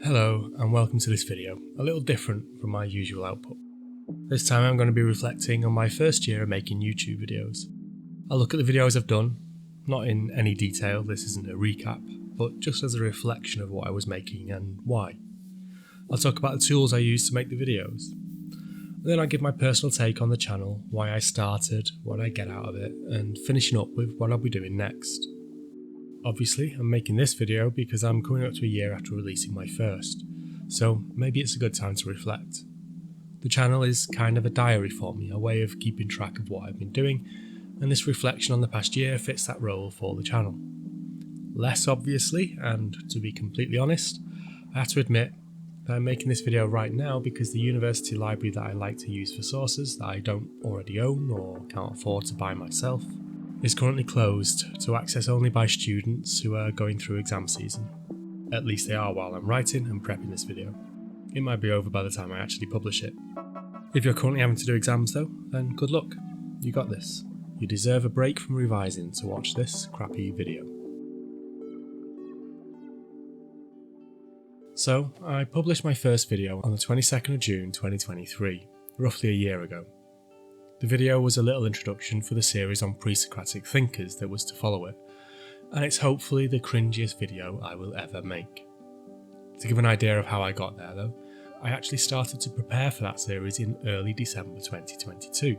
Hello and welcome to this video, a little different from my usual output. This time I'm going to be reflecting on my first year of making YouTube videos. I'll look at the videos I've done, not in any detail, this isn't a recap, but just as a reflection of what I was making and why. I'll talk about the tools I used to make the videos. And then I'll give my personal take on the channel, why I started, what I get out of it, and finishing up with what I'll be doing next. Obviously, I'm making this video because I'm coming up to a year after releasing my first, so maybe it's a good time to reflect. The channel is kind of a diary for me, a way of keeping track of what I've been doing, and this reflection on the past year fits that role for the channel. Less obviously, and to be completely honest, I have to admit that I'm making this video right now because the university library that I like to use for sources that I don't already own or can't afford to buy myself is currently closed to access only by students who are going through exam season. At least they are while I'm writing and prepping this video. It might be over by the time I actually publish it. If you're currently having to do exams though, then good luck. You got this. You deserve a break from revising to watch this crappy video. So, I published my first video on the 22nd of June 2023, roughly a year ago. The video was a little introduction for the series on pre-Socratic thinkers that was to follow it, and it's hopefully the cringiest video I will ever make. To give an idea of how I got there though, I actually started to prepare for that series in early December 2022.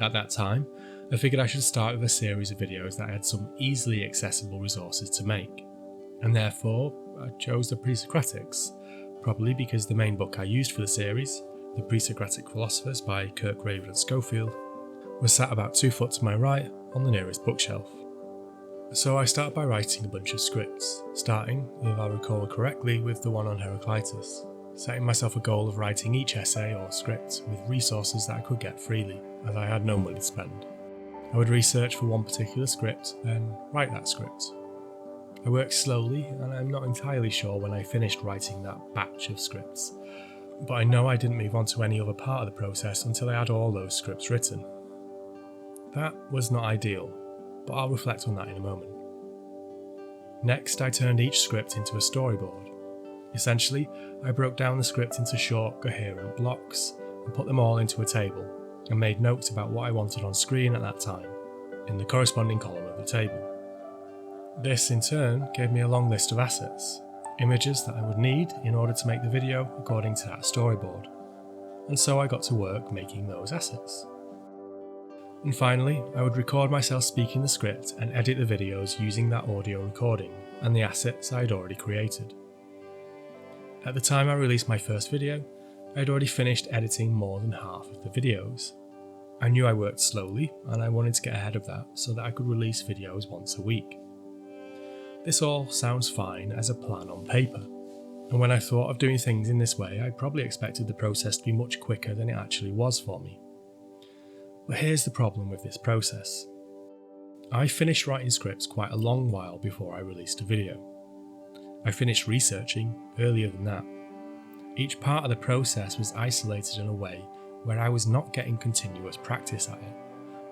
At that time, I figured I should start with a series of videos that had some easily accessible resources to make, and therefore I chose the pre-Socratics, probably because the main book I used for the series, The Pre-Socratic Philosophers by Kirk Raven and Schofield, was sat about 2 foot to my right on the nearest bookshelf. So I started by writing a bunch of scripts, starting, if I recall correctly, with the one on Heraclitus, setting myself a goal of writing each essay or script with resources that I could get freely, as I had no money to spend. I would research for one particular script, then write that script. I worked slowly, and I'm not entirely sure when I finished writing that batch of scripts, but I know I didn't move on to any other part of the process until I had all those scripts written. That was not ideal, but I'll reflect on that in a moment. Next, I turned each script into a storyboard. Essentially, I broke down the script into short, coherent blocks and put them all into a table, and made notes about what I wanted on screen at that time, in the corresponding column of the table. This, in turn, gave me a long list of assets, images that I would need in order to make the video according to that storyboard, and so I got to work making those assets. And finally, I would record myself speaking the script and edit the videos using that audio recording and the assets I had already created. At the time I released my first video, I had already finished editing more than half of the videos. I knew I worked slowly and I wanted to get ahead of that so that I could release videos once a week. This all sounds fine as a plan on paper, and when I thought of doing things in this way, I probably expected the process to be much quicker than it actually was for me. But here's the problem with this process. I finished writing scripts quite a long while before I released a video. I finished researching earlier than that. Each part of the process was isolated in a way where I was not getting continuous practice at it,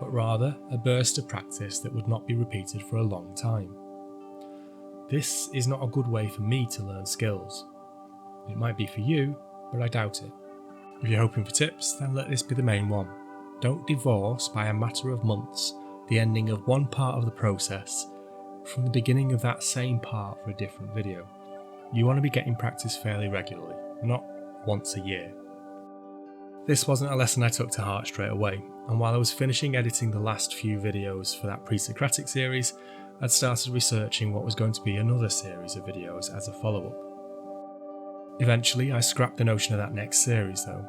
but rather a burst of practice that would not be repeated for a long time. This is not a good way for me to learn skills. It might be for you, but I doubt it. If you're hoping for tips, then let this be the main one. Don't divorce by a matter of months the ending of one part of the process from the beginning of that same part for a different video. You want to be getting practice fairly regularly, not once a year. This wasn't a lesson I took to heart straight away, and while I was finishing editing the last few videos for that pre-Socratic series, I'd started researching what was going to be another series of videos as a follow-up. Eventually, I scrapped the notion of that next series though,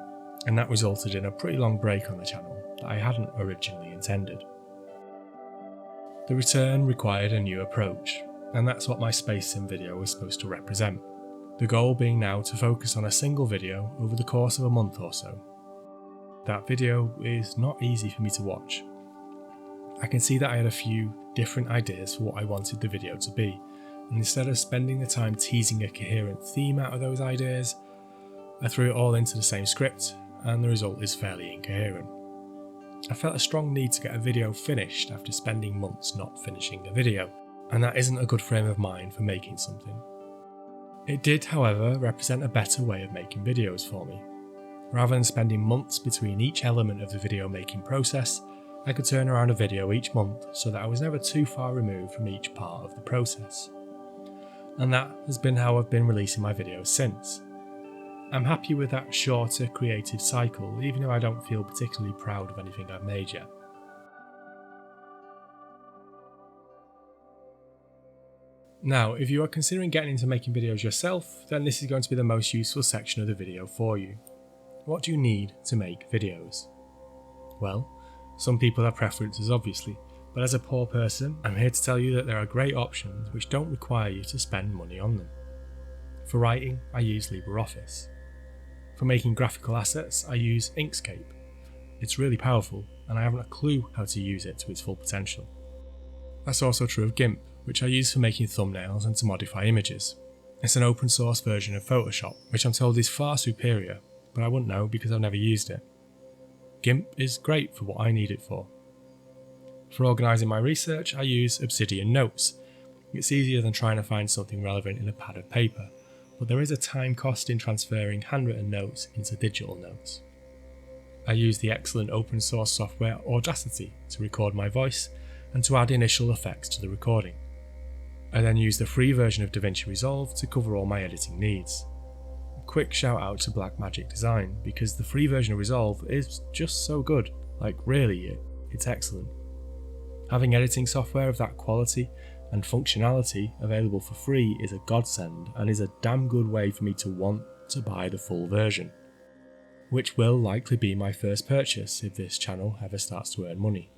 and that resulted in a pretty long break on the channel that I hadn't originally intended. The return required a new approach, and that's what my Space Sim video was supposed to represent, the goal being now to focus on a single video over the course of a month or so. That video is not easy for me to watch. I can see that I had a few different ideas for what I wanted the video to be, and instead of spending the time teasing a coherent theme out of those ideas, I threw it all into the same script, and the result is fairly incoherent. I felt a strong need to get a video finished after spending months not finishing a video, and that isn't a good frame of mind for making something. It did, however, represent a better way of making videos for me. Rather than spending months between each element of the video making process, I could turn around a video each month so that I was never too far removed from each part of the process. And that has been how I've been releasing my videos since. I'm happy with that shorter creative cycle, even though I don't feel particularly proud of anything I've made yet. Now, if you are considering getting into making videos yourself, then this is going to be the most useful section of the video for you. What do you need to make videos? Well, some people have preferences obviously, but as a poor person, I'm here to tell you that there are great options which don't require you to spend money on them. For writing, I use LibreOffice. For making graphical assets, I use Inkscape. It's really powerful, and I haven't a clue how to use it to its full potential. That's also true of GIMP, which I use for making thumbnails and to modify images. It's an open source version of Photoshop, which I'm told is far superior, but I wouldn't know because I've never used it. GIMP is great for what I need it for. For organising my research, I use Obsidian Notes. It's easier than trying to find something relevant in a pad of paper, but there is a time cost in transferring handwritten notes into digital notes. I use the excellent open source software Audacity to record my voice and to add initial effects to the recording. I then use the free version of DaVinci Resolve to cover all my editing needs. A quick shout out to Blackmagic Design, because the free version of Resolve is just so good, like really, it's excellent. Having editing software of that quality and functionality available for free is a godsend and is a damn good way for me to want to buy the full version, which will likely be my first purchase if this channel ever starts to earn money.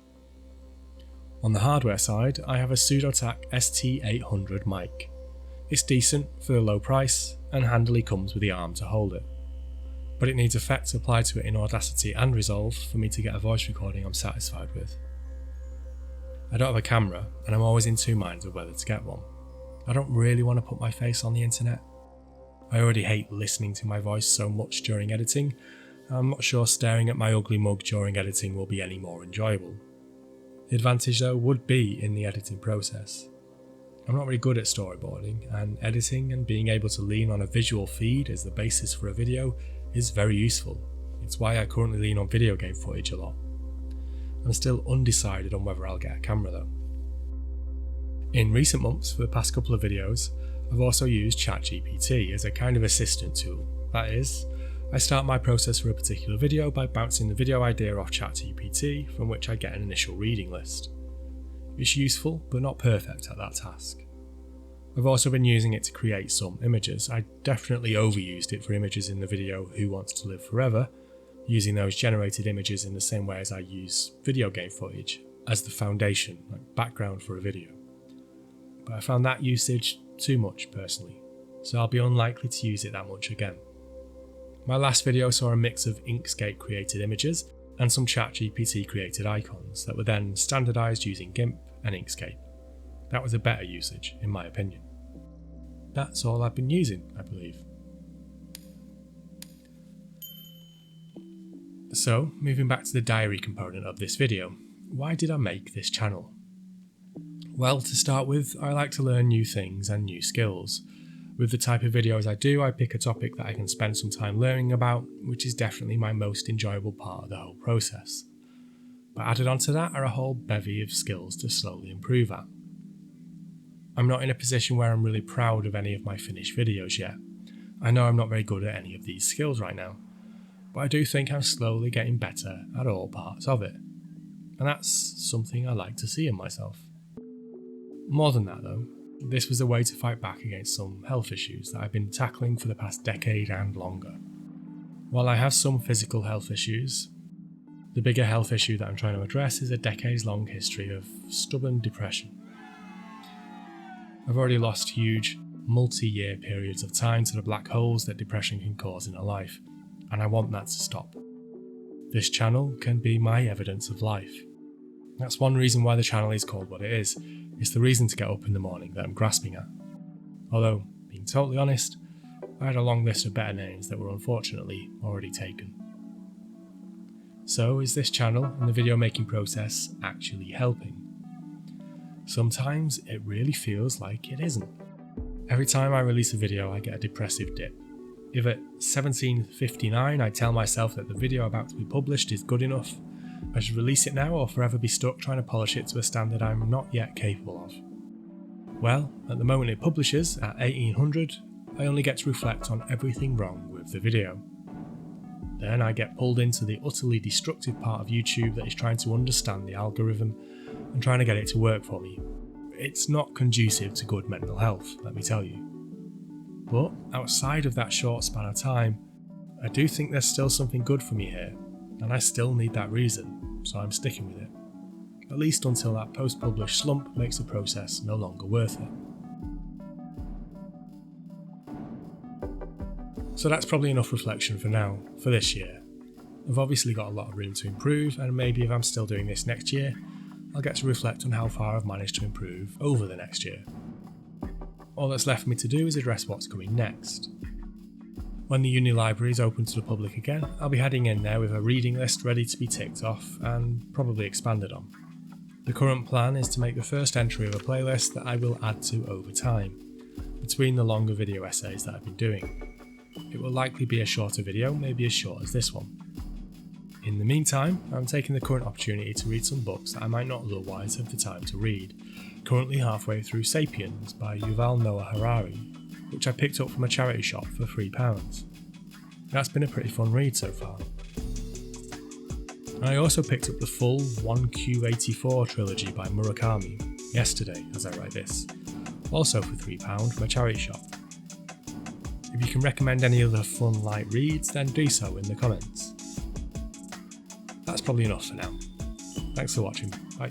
On the hardware side, I have a Pseudotac ST800 mic. It's decent for the low price and handily comes with the arm to hold it, but it needs effects applied to it in Audacity and Resolve for me to get a voice recording I'm satisfied with. I don't have a camera and I'm always in two minds of whether to get one. I don't really want to put my face on the internet. I already hate listening to my voice so much during editing, and I'm not sure staring at my ugly mug during editing will be any more enjoyable. The advantage though would be in the editing process. I'm not very good at storyboarding, and editing and being able to lean on a visual feed as the basis for a video is very useful. It's why I currently lean on video game footage a lot. I'm still undecided on whether I'll get a camera though. In recent months, for the past couple of videos, I've also used ChatGPT as a kind of assistant tool. That is, I start my process for a particular video by bouncing the video idea off ChatGPT, from which I get an initial reading list. It's useful, but not perfect at that task. I've also been using it to create some images. I definitely overused it for images in the video Who Wants to Live Forever, using those generated images in the same way as I use video game footage, as the foundation, like background for a video. But I found that usage too much personally, so I'll be unlikely to use it that much again. My last video saw a mix of Inkscape created images and some ChatGPT created icons that were then standardised using GIMP and Inkscape. That was a better usage, in my opinion. That's all I've been using, I believe. So, moving back to the diary component of this video, why did I make this channel? Well, to start with, I like to learn new things and new skills. With the type of videos I do, I pick a topic that I can spend some time learning about, which is definitely my most enjoyable part of the whole process. But added onto that are a whole bevy of skills to slowly improve at. I'm not in a position where I'm really proud of any of my finished videos yet. I know I'm not very good at any of these skills right now, but I do think I'm slowly getting better at all parts of it. And that's something I like to see in myself. More than that though, this was a way to fight back against some health issues that I've been tackling for the past decade and longer. While I have some physical health issues, the bigger health issue that I'm trying to address is a decades-long history of stubborn depression. I've already lost huge, multi-year periods of time to the black holes that depression can cause in a life, and I want that to stop. This channel can be my evidence of life. That's one reason why the channel is called what it is. It's the reason to get up in the morning that I'm grasping at. Although, being totally honest, I had a long list of better names that were unfortunately already taken. So, is this channel and the video making process actually helping? Sometimes it really feels like it isn't. Every time I release a video, I get a depressive dip. If at 17:59 I tell myself that the video about to be published is good enough, I should release it now or forever be stuck trying to polish it to a standard I'm not yet capable of. Well, at the moment it publishes, at 1800, I only get to reflect on everything wrong with the video. Then I get pulled into the utterly destructive part of YouTube that is trying to understand the algorithm and trying to get it to work for me. It's not conducive to good mental health, let me tell you. But outside of that short span of time, I do think there's still something good for me here, and I still need that reason, so I'm sticking with it. At least until that post-publish slump makes the process no longer worth it. So that's probably enough reflection for now, for this year. I've obviously got a lot of room to improve, and maybe if I'm still doing this next year, I'll get to reflect on how far I've managed to improve over the next year. All that's left for me to do is address what's coming next. When the uni library is open to the public again, I'll be heading in there with a reading list ready to be ticked off and probably expanded on. The current plan is to make the first entry of a playlist that I will add to over time, between the longer video essays that I've been doing. It will likely be a shorter video, maybe as short as this one. In the meantime, I'm taking the current opportunity to read some books that I might not otherwise have the time to read, currently halfway through Sapiens by Yuval Noah Harari, which I picked up from a charity shop for £3. That's been a pretty fun read so far. I also picked up the full 1Q84 trilogy by Murakami yesterday as I write this, also for £3 from a charity shop. If you can recommend any other fun light reads, then do so in the comments. That's probably enough for now. Thanks for watching. Bye.